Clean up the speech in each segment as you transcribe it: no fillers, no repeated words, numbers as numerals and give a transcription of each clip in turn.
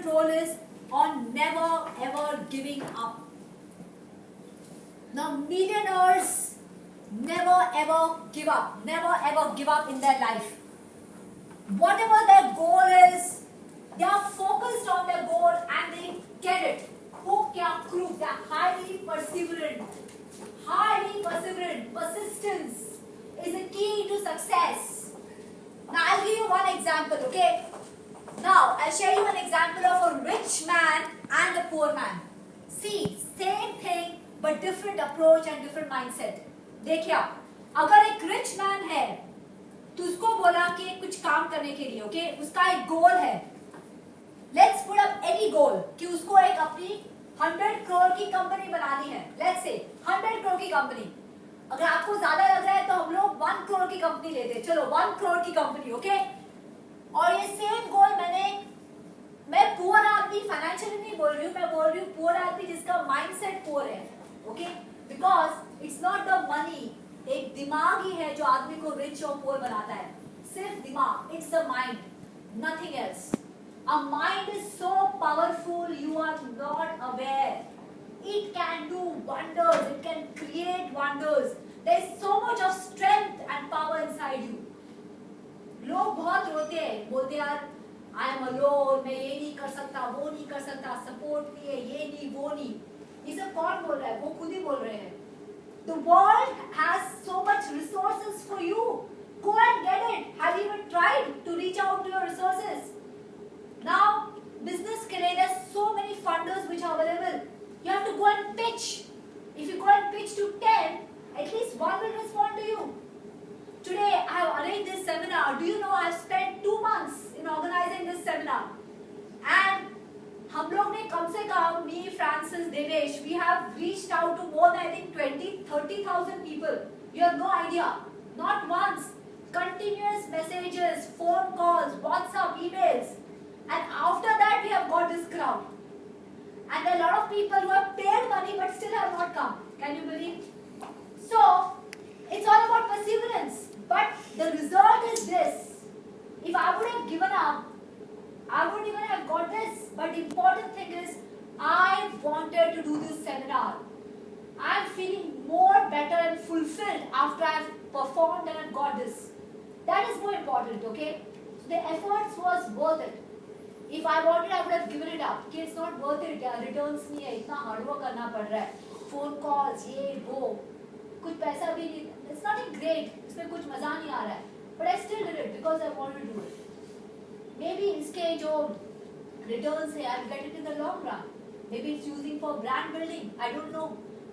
control is on never ever giving up. Now millionaires never ever give up, never ever give up in their life. Whatever their goal is, they are focused on their goal and they get it. Hook ya crook, they are highly perseverant. Highly perseverant. Persistence is the key to success. Now I'll give you one example, okay? Now I'll share you an example of a rich man and a poor man. See, same thing but different approach and different mindset. देखिए अगर एक rich man है तो उसको बोला कि कुछ काम करने के लिए, ओके, उसका एक गोल है. लेट्स पुट अप एनी गोल कि उसको एक अपनी 100 करोड़ की कंपनी बनानी है. लेट्स से 100 करोड़ की कंपनी. अगर आपको ज्यादा लग रहा है तो हम लोग 1 करोड़ की कंपनी लेते हैं. चलो 1 करोड़ की कंपनी, ओके. और ये सेम गोल मैं पुअर आदमी फाइनेंशियली नहीं बोल रही हूँ, मैं बोल रही हूँ पुअर आदमी जिसका माइंडसेट पुअर है, okay. Because it's not the money, एक दिमाग ही है जो आदमी को रिच और पुअर बनाता है. सिर्फ दिमाग, it's the mind, nothing else. A mind is so powerful, you are not aware. It can do wonders, it can create wonders. There is so much of strength and power inside you. लोग बहुत रोते हैं, बोलते यार I am alone, मैं ये नहीं कर सकता, वो नहीं कर सकता, सपोर्ट नहीं है, ये नहीं, वो नहीं. ये सब कौन बोल रहा है? वो खुद ही बोल रहे हैं. The world has so much resources for you. Go and get it. Have you even tried to reach out to your resources? Now, business के लिए there's so many funders which are available. You have to go and pitch. If you go and pitch to 10, at least one will respond to you. Today, I have arranged this seminar. Do you know I have spent 2 months in organizing this seminar? And हम लोग ने कम से कम, me, Francis, Devesh, we have reached out to more than I think 20-30,000 people. You have no idea. Not once. Continuous messages, phone calls, WhatsApp, emails. And after that we have got this crowd. And there are a lot of people who have paid money but still have not come. Can you believe? So, it's all about perseverance. But the result is this. If I would have given up, I wouldn't even have got this. But the important thing is, I wanted to do this seminar. I am feeling more better and fulfilled after I have performed and I got this. That is more important, okay? So the efforts was worth it. If I wanted, I would have given it up. कि it's not worth it. यार returns नहीं है, इतना hard work करना पड़ रहा है. Phone calls, ये वो, कुछ पैसा भी नहीं. It's nothing great. इसमें कुछ मजा नहीं आ रहा है. But I still did it because I wanted to do it. Maybe इसके जो returns है, I'll get it in the long run. Maybe it's using for brand building. I don't know,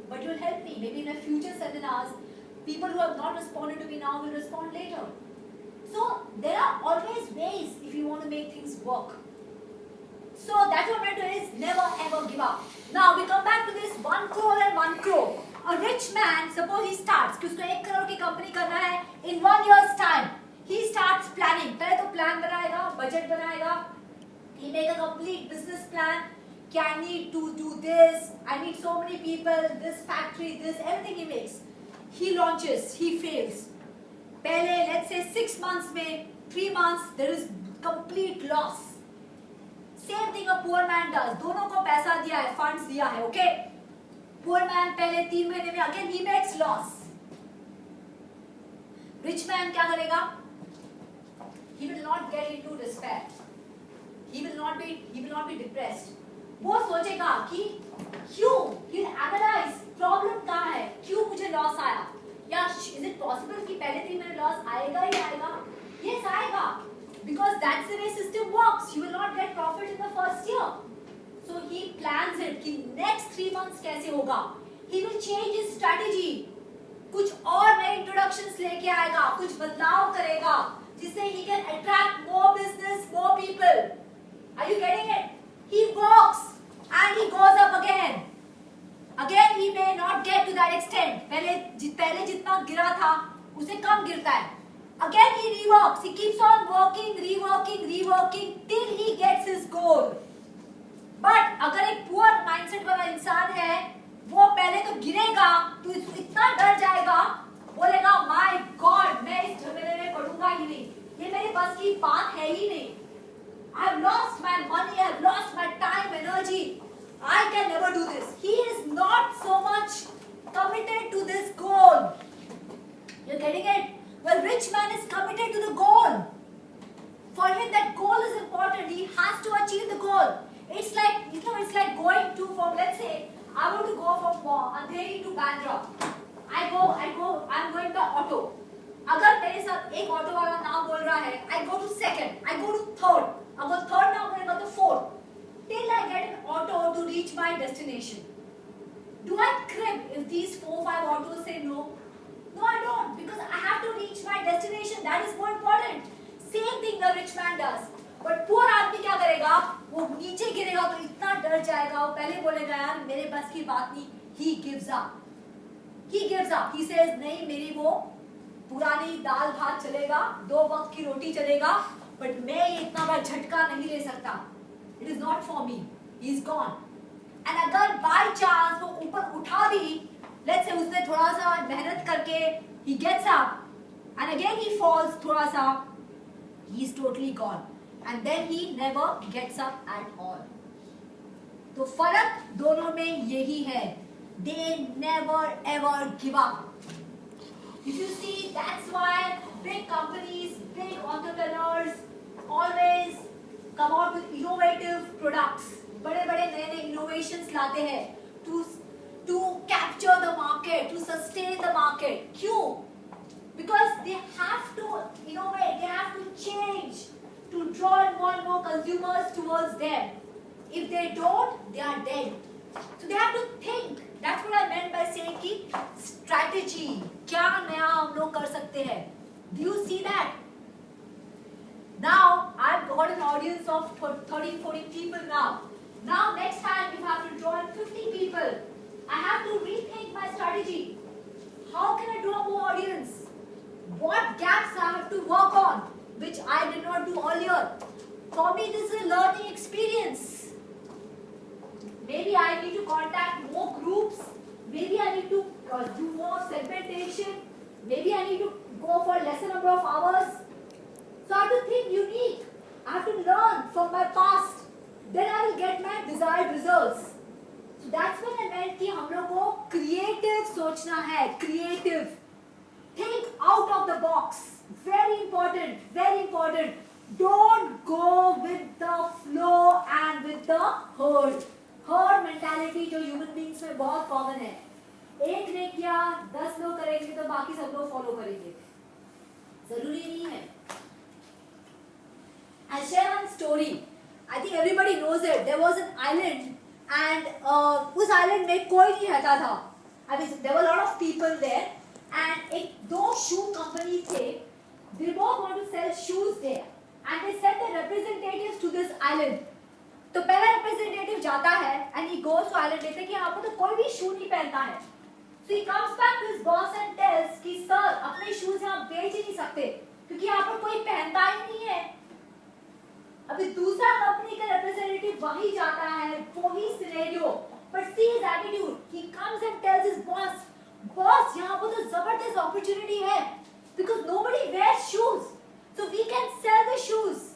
but it will help me. Maybe in the future seminars, people who have not responded to me now will respond later. So there are always ways if you want to make things work. So that's what my motto is, never ever give up. Now we come back to this 1 crore and 1 crore. A rich man, suppose he starts, कि उसको 1 करोड़ की company करना है in 1 year's time. He starts planning. पहले तो plan बनाएगा, budget बनाएगा. He make a complete business plan. कि I need to do this. I need so many people. This factory, this, everything he makes. He launches. He fails. पहले let's say 6 months में 3 months there is complete loss. Same thing a poor man does. दोनों को पैसा दिया है, funds दिया है, okay? Poor man पहले 3 महीने में again he makes loss. Rich man क्या करेगा? He will not get into despair. He will not be depressed. वो सोचेगा कि क्यों? He'll analyze problem कहाँ है? क्यों मुझे loss आया? या is it possible कि पहले 3 महीने loss आएगा ही आएगा? Yes आएगा. Because that's the way system works. You will not get profit in the first year. So he plans it कि next 3 months कैसे होगा. He will change his strategy. कुछ और नए introductions लेके आएगा, कुछ बदलाव करेगा, जिससे he can attract more business, more people. Are you getting it? He works and he goes up again. Again he may not get to that extent. पहले जितना गिरा था, उसे कम गिरता है. Again he reworks. He keeps on working, reworking till he gets his goal. But अगर एक poor mindset वाला इंसान है, वो पहले तो गिरेगा, तो इतना डर जाएगा, बोलेगा My God, मैं इस झमेले में पड़ूंगा ही नहीं. ये मेरे बस की बात है ही नहीं. I have lost my money, I have lost my I can never do this. He is not so much committed to this goal. You're getting it? The rich man is committed to the goal. For him, that goal is important. He has to achieve the goal. It's like, it's like going to, from, let's say, I want to go from Andheri to Bandra. I'm going by auto. अगर मेरे साथ एक auto वाला ना बोल रहा है, I go to second, I go to third. अगर third ना बोलेगा तो fourth. Till I get an auto to reach my destination. Do I crib if these 4-5 autos say no? No, I don't, because I have to reach my destination. That is more important. Same thing the rich man does. But poor आदमी क्या करेगा? वो नीचे गिरेगा तो इतना डर जाएगा, वो पहले बोलेगा यार मेरे बस की बात नहीं. He gives up. He gives up. He says नहीं मेरी वो पुरानी दाल भात चलेगा, 2 वक्त की रोटी चलेगा, but मैं ये इतना बड़ा झटका नहीं ले सकता. It is not for me. He is gone. And अगर by chance वो ऊपर उठा भी, let's say उसने थोड़ा सा मेहनत करके he gets up and again he falls थोड़ा सा, he is totally gone. And then he never gets up at all. तो फर्क दोनों में यही है. They never ever give up. If you see, that's why big companies, big entrepreneurs always come out with innovative products. बड़े-बड़े नए-नए innovations लाते हैं to capture the market, to sustain the market. क्यों? Because they have to innovate, they have to change to draw more and more consumers towards them. If they don't, they are dead. So they have to think. That's what I meant by saying कि strategy, क्या नया हम लोग कर सकते हैं? Do you see that? Now I've got an audience of 30-40 people now. Now next time if I have to draw in 50 people, I have to rethink my strategy. How can I draw more audience? What gaps I have to work on, which I did not do earlier. For me, this is a learning experience. Maybe I need to contact more groups. Maybe I need to do more segmentation. Maybe I need to go for lesser number of hours. So I have to think unique. I have to learn from my past. Then I will get my desired results. So that's when I meant कि हम लोग को creative सोचना है. Creative. Think out of the box. Very important. Very important. Don't go with the flow and with the herd. Herd mentality जो human beings में बहुत common है. एक ने किया, 10 लोग करेंगे तो बाकी सब लोग follow करेंगे. जरूरी नहीं है. I'll share one story. I think everybody knows it. There was an island and उस island में कोई नहीं रहता था. I mean there were a lot of people there and एक दो shoe company थे. They both want to sell shoes there and they sent their representatives to this island. तो पहला representative जाता है and he goes to island देखते कि यहाँ पर तो कोई भी shoe नहीं पहनता है. So he comes back to his boss and tells कि sir अपने shoes यहाँ बेच ही नहीं सकते क्योंकि यहाँ पर कोई पहनता ही नहीं है. अभी दूसरा कंपनी का representative वहीं जाता है वही scenario but see his attitude. He comes and tells his boss यहाँ पर तो जबरदस्त opportunity है because nobody wears shoes so we can sell the shoes.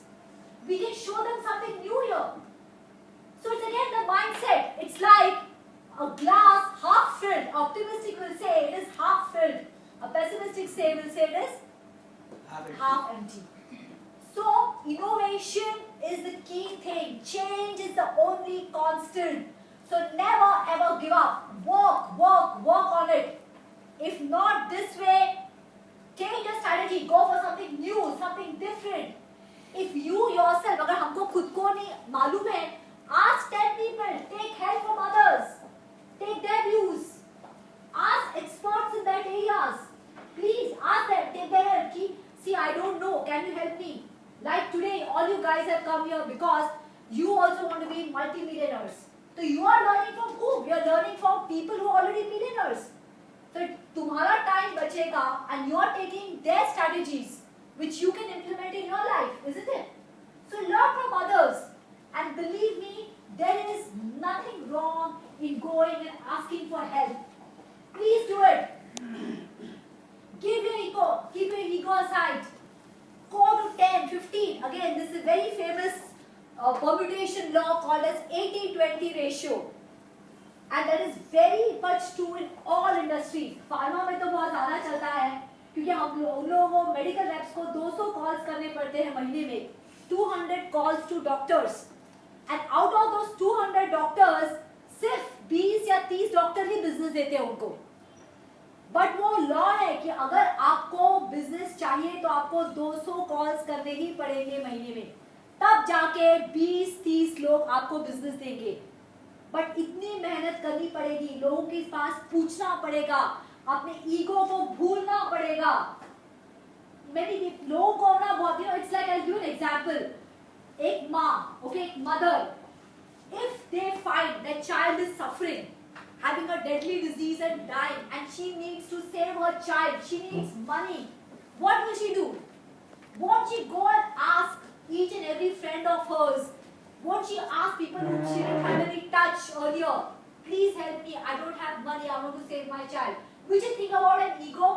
We can show them something new here. So it's again the mindset. It's like a glass half filled. Optimistic will say it is half filled. A pessimistic will say it is half empty. So innovation is the key thing. Change is the only constant. So never ever give up. Work on it. If not this way, change your strategy. Go for something new, something different. If you yourself, अगर हमको खुद को नहीं मालूम है, ask 10 people, take help from others, take their views, ask experts in that areas. Please ask them, take their help. See, I don't know, can you help me? Like today, all you guys have come here because you also want to be multi-millionaires. So you are learning from whom? You are learning from people who are already millionaires. So तुम्हारा time बचेगा and you are taking their strategies which you can implement in your life, isn't it? So learn from others and believe me, there is nothing wrong in going and asking for help. Please do it. Keep your ego aside. Go to 10, 15. Again, this is a very famous permutation law called as 80-20 ratio. And that is very much true in all industries. Pharma में तो बहुत ज़्यादा चलता है क्योंकि हम लोगों को मेडिकल रेप्स को 200 कॉल्स करने पड़ते हैं महीने में, 200 calls to doctors, and out of those 200 doctors सिर्फ 20 या 30 डॉक्टर ही बिजनेस देते हैं उनको. बट वो लॉ है कि अगर आपको बिजनेस चाहिए तो आपको 200 कॉल्स करने ही पड़ेंगे महीने में, तब जाके 20-30 लोग आपको बिजनेस देंगे. बट इतनी मेहनत करनी पड़ेगी, लोगों के पास पूछना पड़ेगा, अपने ईगो को भूलना पड़ेगा. मेरी लोगों को ना बहुत, it's like I give an example. एक माँ, ओके, एक mother, if they find that child is suffering, having a deadly disease and dying, and she needs to save her child, she needs money, what will she do? Won't she go and ask each and every friend of hers? Won't she ask people who she didn't have any touch earlier, please help me, I don't have money, I want to save my child? Will she think about an ego?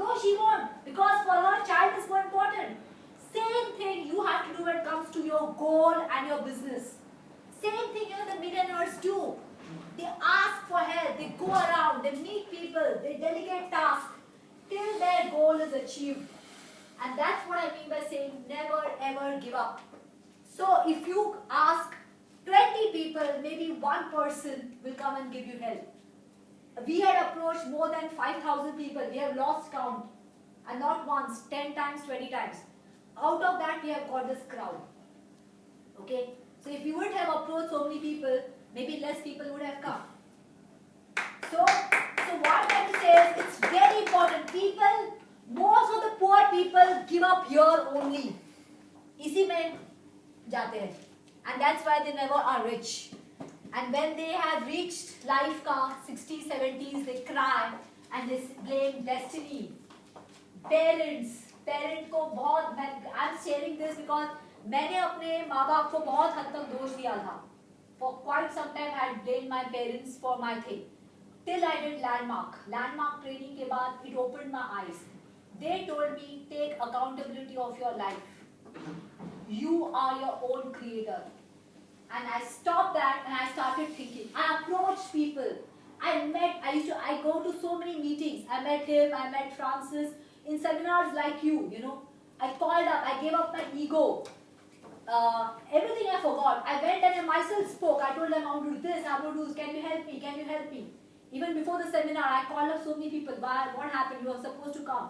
No, she won't, because for her, child is more important. Same thing you have to do when it comes to your goal and your business. Same thing the millionaires do. They ask for help, they go around, they meet people, they delegate tasks till their goal is achieved. And that's what I mean by saying never ever give up. So if you ask 20 people, maybe one person will come and give you help. We had approached more than 5,000 people. We have lost count. And not once, 10 times, 20 times. Out of that, we have got this crowd. Okay? So if you wouldn't have approached so many people, maybe less people would have come. So what I'm trying to say is, it's very important. People, most of the poor people give up here only. इसी में जाते हैं. And that's why they never are rich. And when they have reached life का 60s, 70s, they cry and they blame destiny. Parent को बहुत, I'm sharing this because मैंने अपने माँ बाप को बहुत हद तक दोष दिया था. For quite some time I had blamed my parents for my thing. Till I did landmark. Landmark training के बाद it opened my eyes. They told me, take accountability of your life. You are your own creator. And I stopped that and I started thinking. I approached people. I go to so many meetings. I met him, I met Francis in seminars like you, I called up, I gave up my ego. Everything I forgot. I went and I myself spoke. I told them, I want to do this, I want to do this. Can you help me? Can you help me? Even before the seminar, I called up so many people. What happened? You were supposed to come.